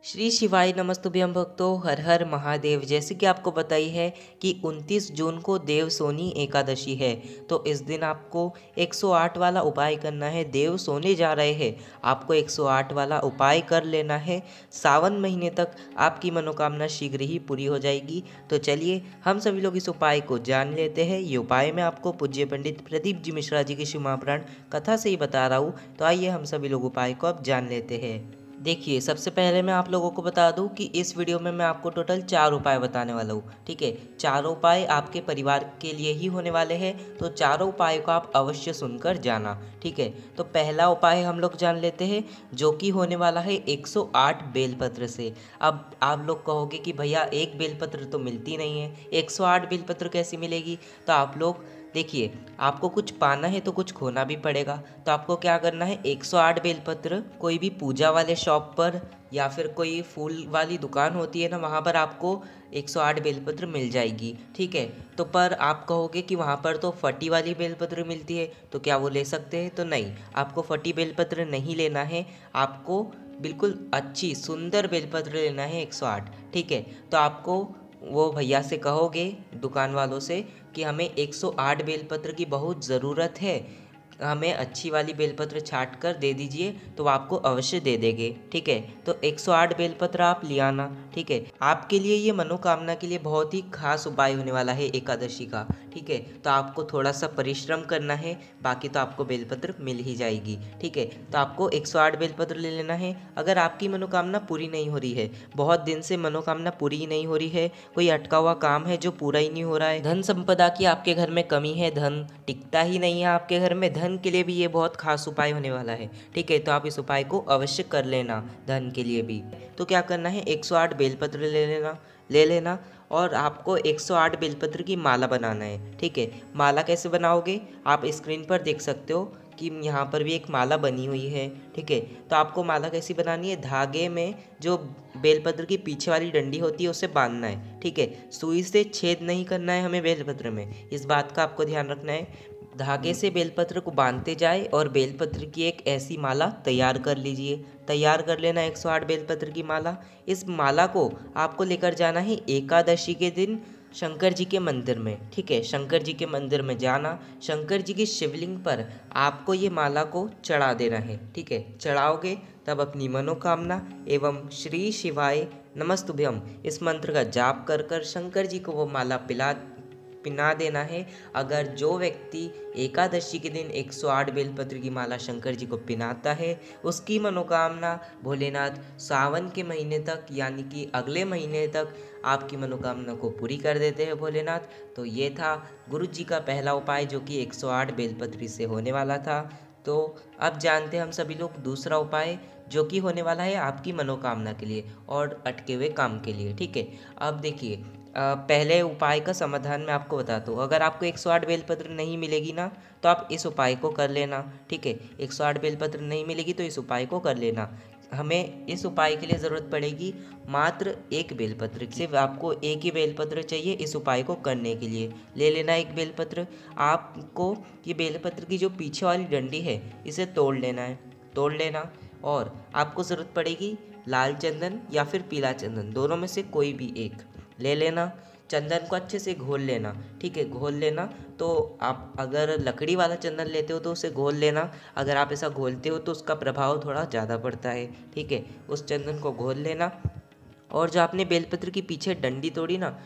श्री शिवाय नमस्तुभ्यं भक्तों, हर हर महादेव। जैसे कि आपको बताई है कि 29 जून को देव सोनी एकादशी है, तो इस दिन आपको 108 वाला उपाय करना है। देव सोने जा रहे हैं, आपको 108 वाला उपाय कर लेना है। सावन महीने तक आपकी मनोकामना शीघ्र ही पूरी हो जाएगी। तो चलिए हम सभी लोग इस उपाय को जान लेते हैं। ये उपाय मैं आपको पूज्य पंडित प्रदीप जी मिश्रा जी की शिव महापुराण कथा से ही बता रहा हूँ। तो आइए हम सभी लोग उपाय को अब जान लेते हैं। देखिए, सबसे पहले मैं आप लोगों को बता दूं कि इस वीडियो में मैं आपको टोटल 4 उपाय बताने वाला हूँ। ठीक है, चारों उपाय आपके परिवार के लिए ही होने वाले हैं, तो चारों उपाय को आप अवश्य सुनकर जाना। ठीक है, तो पहला उपाय हम लोग जान लेते हैं, जो कि होने वाला है 108 बेलपत्र से। अब आप लोग कहोगे कि भैया एक बेलपत्र तो मिलती नहीं है, 108 बेलपत्र कैसी मिलेगी? तो आप लोग देखिए, आपको कुछ पाना है तो कुछ खोना भी पड़ेगा। तो आपको क्या करना है, 108 बेलपत्र कोई भी पूजा वाले शॉप पर या फिर कोई फूल वाली दुकान होती है ना, वहाँ पर आपको 108 बेलपत्र मिल जाएगी। ठीक है, तो पर आप कहोगे कि वहाँ पर तो फटी वाली बेलपत्र मिलती है, तो क्या वो ले सकते हैं? तो नहीं, आपको फटी बेलपत्र नहीं लेना है, आपको बिल्कुल अच्छी सुंदर बेलपत्र लेना है 108। ठीक है, तो आपको वो भैया से कहोगे, दुकान वालों से, कि हमें 108 बेलपत्र की बहुत ज़रूरत है, हमें अच्छी वाली बेलपत्र छाट कर दे दीजिए, तो वो आपको अवश्य दे देंगे। ठीक है, तो 108 बेलपत्र आप ले आना। ठीक है, आपके लिए ये मनोकामना के लिए बहुत ही खास उपाय होने वाला है एकादशी का। ठीक है, तो आपको थोड़ा सा परिश्रम करना है, बाकी तो आपको बेलपत्र मिल ही जाएगी। ठीक है, तो आपको 108 बेलपत्र ले लेना है। अगर आपकी मनोकामना पूरी नहीं हो रही है, बहुत दिन से मनोकामना पूरी ही नहीं हो रही है, कोई अटका हुआ काम है जो पूरा ही नहीं हो रहा है, धन संपदा की आपके घर में कमी है, धन टिकता ही नहीं है आपके घर में, धन के लिए भी ये बहुत खास उपाय होने वाला है। ठीक है, तो आप इस उपाय को अवश्य कर लेना धन के लिए भी। तो क्या करना है, 108 बेलपत्र ले लेना और आपको 108 बेलपत्र की माला बनाना है। ठीक है, माला कैसे बनाओगे आप स्क्रीन पर देख सकते हो कि यहाँ पर भी एक माला बनी हुई है। ठीक है, तो आपको माला कैसी बनानी है, धागे में जो बेलपत्र की पीछे वाली डंडी होती है उसे बांधना है। ठीक है, सुई से छेद नहीं करना है हमें बेलपत्र में, इस बात का आपको ध्यान रखना है। धागे से बेलपत्र को बांधते जाए और बेलपत्र की एक ऐसी माला तैयार कर लीजिए। तैयार कर लेना 108 बेलपत्र की माला। इस माला को आपको लेकर जाना है एकादशी के दिन शंकर जी के मंदिर में। ठीक है, शंकर जी के मंदिर में जाना, शंकर जी की शिवलिंग पर आपको ये माला को चढ़ा देना है। ठीक है, चढ़ाओगे तब अपनी मनोकामना एवं श्री शिवाय नमस्तुभ्यम इस मंत्र का जाप कर कर शंकर जी को वो माला पिना देना है। अगर जो व्यक्ति एकादशी के दिन 108 बेलपत्र की माला शंकर जी को पिनाता है, उसकी मनोकामना भोलेनाथ सावन के महीने तक, यानी कि अगले महीने तक आपकी मनोकामना को पूरी कर देते हैं भोलेनाथ। तो ये था गुरु जी का पहला उपाय, जो कि 108 बेलपत्री से होने वाला था। तो अब जानते हैं हम सभी लोग दूसरा उपाय, जो कि होने वाला है आपकी मनोकामना के लिए और अटके हुए काम के लिए। ठीक है, अब देखिए, पहले उपाय का समाधान मैं आपको बताता हूँ। अगर आपको 108 बेलपत्र नहीं मिलेगी ना, तो आप इस उपाय को कर लेना। ठीक है, 108 बेलपत्र नहीं मिलेगी तो इस उपाय को कर लेना। हमें इस उपाय के लिए ज़रूरत पड़ेगी मात्र एक बेलपत्र की। सिर्फ आपको एक ही बेलपत्र चाहिए इस उपाय को करने के लिए। ले लेना एक बेलपत्र। आपको ये बेलपत्र की जो पीछे वाली डंडी है इसे तोड़ लेना है, तोड़ लेना। और आपको ज़रूरत पड़ेगी लाल चंदन या फिर पीला चंदन, दोनों में से कोई भी एक ले लेना। चंदन को अच्छे से घोल लेना। ठीक है, घोल लेना। तो आप अगर लकड़ी वाला चंदन लेते हो तो उसे घोल लेना, अगर आप ऐसा घोलते हो तो उसका प्रभाव थोड़ा ज़्यादा पड़ता है। ठीक है, उस चंदन को घोल लेना। और जो आपने बेलपत्र की पीछे डंडी तोड़ी ना,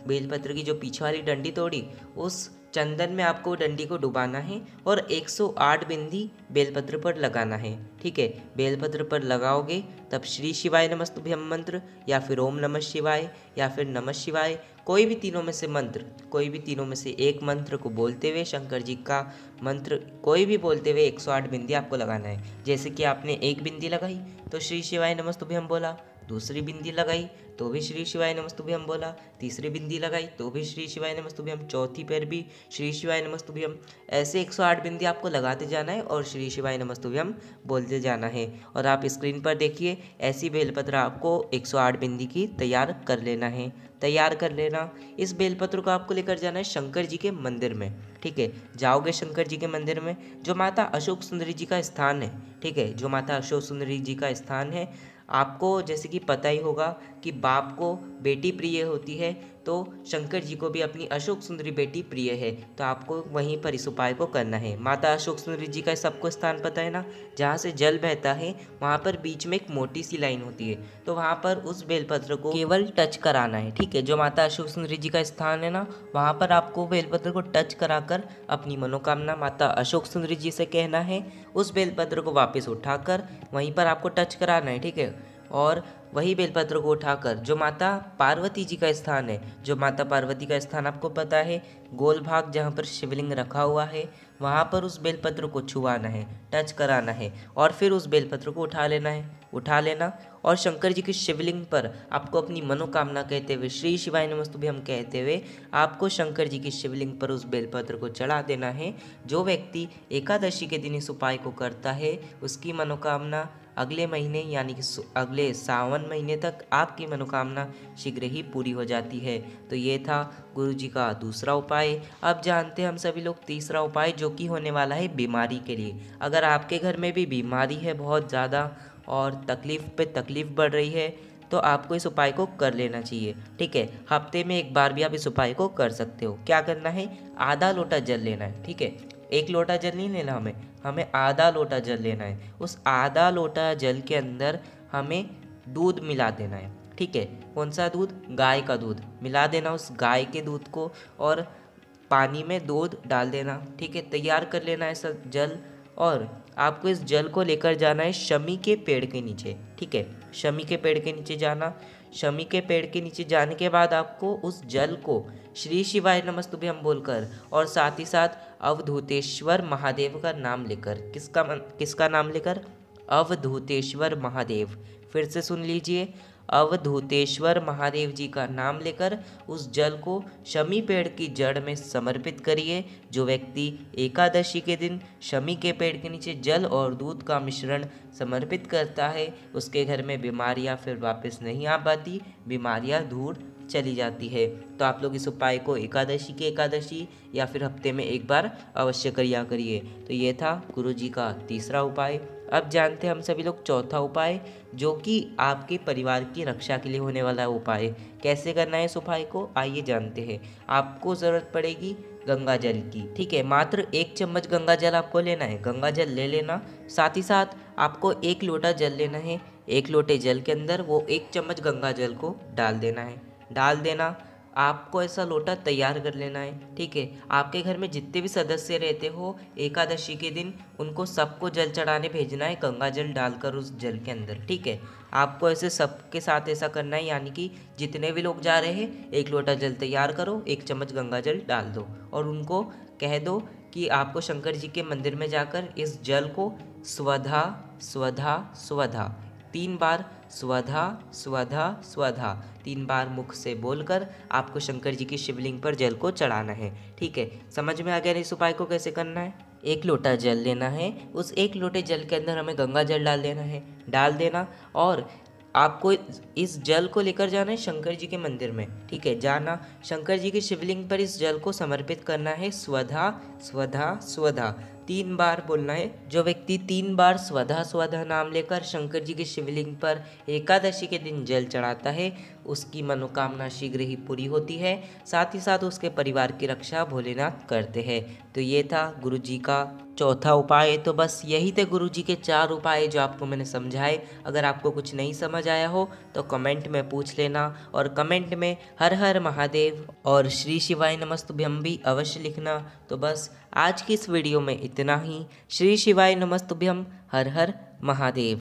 बेलपत्र की जो पीछे वाली डंडी तोड़ी, उस चंदन में आपको डंडी को डुबाना है और 108 बिंदी बेलपत्र पर लगाना है। ठीक है, बेलपत्र पर लगाओगे तब श्री शिवाय नमस्तुभ्यम मंत्र या फिर ओम नमः शिवाय या फिर नमः शिवाय, कोई भी तीनों में से मंत्र, कोई भी तीनों में से एक मंत्र को बोलते हुए, शंकर जी का मंत्र कोई भी बोलते हुए 108 बिंदी आपको लगाना है। जैसे कि आपने एक बिंदी लगाई तो श्री शिवाय नमस्तुभ्यम बोला, दूसरी बिंदी लगाई तो भी श्री शिवाय नमस्तुभ्यम बोला, तीसरी बिंदी लगाई तो भी श्री शिवाय नमस्तुभ्यम, चौथी पैर भी श्री शिवाय नमस्तुभ्यम। ऐसे 108 बिंदी आपको लगाते जाना है और श्री शिवाय नमस्तुभ्यम बोलते जाना है। और आप स्क्रीन पर देखिए, ऐसी बेलपत्र आपको 108 बिंदी की तैयार कर लेना है, तैयार कर लेना। इस बेलपत्र को आपको लेकर जाना है शंकर जी के मंदिर में। ठीक है, जाओगे शंकर जी के मंदिर में, जो माता अशोक सुंदरी जी का स्थान है। ठीक है, जो माता अशोक सुंदरी जी का स्थान है, आपको जैसे कि पता ही होगा कि बाप को बेटी प्रिय होती है, तो शंकर जी को भी अपनी अशोक सुंदरी बेटी प्रिय है। तो आपको वहीं पर इस उपाय को करना है। माता अशोक सुंदरी जी का सबको स्थान पता है ना, जहाँ से जल बहता है वहाँ पर बीच में एक मोटी सी लाइन होती है, तो वहाँ पर उस बेलपत्र को केवल टच कराना है। ठीक है, जो माता अशोक सुंदरी जी का स्थान है ना, वहाँ पर आपको बेलपत्र को टच कराकर अपनी मनोकामना माता अशोक सुंदरी जी से कहना है। उस बेलपत्र को वापस उठाकर वहीं पर आपको टच कराना है। ठीक है, और वही बेलपत्र को उठाकर जो माता पार्वती जी का स्थान है, जो माता पार्वती का स्थान आपको पता है, गोल भाग जहाँ पर शिवलिंग रखा हुआ है, वहाँ पर उस बेलपत्र को छुआना है, टच कराना है, और फिर उस बेलपत्र को उठा लेना और शंकर जी की शिवलिंग पर आपको अपनी मनोकामना कहते हुए, श्री शिवाय नमस्तुभ्यम कहते हुए आपको शंकर जी की शिवलिंग पर उस बेलपत्र को चढ़ा देना है। जो व्यक्ति एकादशी के दिन इस उपाय को करता है, उसकी मनोकामना अगले महीने यानी कि अगले सावन महीने तक आपकी मनोकामना शीघ्र ही पूरी हो जाती है। तो ये था गुरु जी का दूसरा उपाय। अब जानते हैं हम सभी लोग तीसरा उपाय, जो कि होने वाला है बीमारी के लिए। अगर आपके घर में भी बीमारी है बहुत ज़्यादा और तकलीफ़ पे तकलीफ़ बढ़ रही है, तो आपको इस उपाय को कर लेना चाहिए। ठीक है, हफ्ते में एक बार भी आप इस उपाय को कर सकते हो। क्या करना है, आधा लोटा जल लेना है। ठीक है, एक लोटा जल नहीं लेना, हमें आधा लोटा जल लेना है। उस आधा लोटा जल के अंदर हमें दूध मिला देना है। ठीक है, कौन सा दूध, गाय का दूध मिला देना उस गाय के दूध को, और पानी में दूध डाल देना। ठीक है, तैयार कर लेना है सब जल, और आपको इस जल को लेकर जाना है शमी के पेड़ के नीचे। ठीक है, शमी के पेड़ के नीचे जाना। शमी के पेड़ के नीचे जाने के बाद आपको उस जल को श्री शिवाय नमस्तुभ्यम बोलकर और साथ ही साथ अवधूतेश्वर महादेव का नाम लेकर, किसका नाम लेकर, अवधूतेश्वर महादेव, फिर से सुन लीजिए, अवधूतेश्वर महादेव जी का नाम लेकर उस जल को शमी पेड़ की जड़ में समर्पित करिए। जो व्यक्ति एकादशी के दिन शमी के पेड़ के नीचे जल और दूध का मिश्रण समर्पित करता है, उसके घर में बीमारियां फिर वापस नहीं आ पाती, बीमारियां दूर चली जाती है। तो आप लोग इस उपाय को एकादशी या फिर हफ्ते में एक बार अवश्य करिए। तो ये था गुरु जी का तीसरा उपाय। अब जानते हैं हम सभी लोग चौथा उपाय, जो कि आपके परिवार की रक्षा के लिए होने वाला उपाय। कैसे करना है इस उपाय को, आइए जानते हैं। आपको ज़रूरत पड़ेगी गंगा जल की। ठीक है, मात्र 1 चम्मच गंगा जल आपको लेना है, गंगा जल ले लेना। साथ ही साथ आपको 1 लोटा जल लेना है। 1 लोटे जल के अंदर वो 1 चम्मच गंगा जल को डाल देना। आपको ऐसा लोटा तैयार कर लेना है। ठीक है, आपके घर में जितने भी सदस्य रहते हो एकादशी के दिन, उनको सबको जल चढ़ाने भेजना है, गंगा जल डालकर उस जल के अंदर। ठीक है, आपको ऐसे सबके साथ ऐसा करना है, यानी कि जितने भी लोग जा रहे हैं 1 लोटा जल तैयार करो, 1 चम्मच गंगा जल डाल दो, और उनको कह दो कि आपको शंकर जी के मंदिर में जाकर इस जल को स्वधा स्वधा स्वधा 3 बार, स्वधा स्वधा स्वधा 3 बार मुख से बोलकर आपको शंकर जी की शिवलिंग पर जल को चढ़ाना है। ठीक है, समझ में आ गया इस उपाय को कैसे करना है। 1 लोटा जल लेना है, उस 1 लोटे जल के अंदर हमें गंगा जल डाल देना, और आपको इस जल को लेकर जाना है शंकर जी के मंदिर में। ठीक है, जाना शंकर जी की शिवलिंग पर इस जल को समर्पित करना है, स्वधा स्वधा स्वधा 3 बार बोलना है। जो व्यक्ति 3 बार स्वधा स्वधा नाम लेकर शंकर जी की शिवलिंग पर एकादशी के दिन जल चढ़ाता है, उसकी मनोकामना शीघ्र ही पूरी होती है। साथ ही साथ उसके परिवार की रक्षा भोलेनाथ करते हैं। तो ये था गुरु जी का चौथा उपाय। तो बस यही थे गुरु जी के 4 उपाय जो आपको मैंने समझाए। अगर आपको कुछ नहीं समझ आया हो तो कमेंट में पूछ लेना, और कमेंट में हर हर महादेव और श्री शिवाय नमस्तुभ्यम भी अवश्य लिखना। तो बस आज की इस वीडियो में इतना ही। श्री शिवाय नमस्तुभ्यम, हर हर महादेव।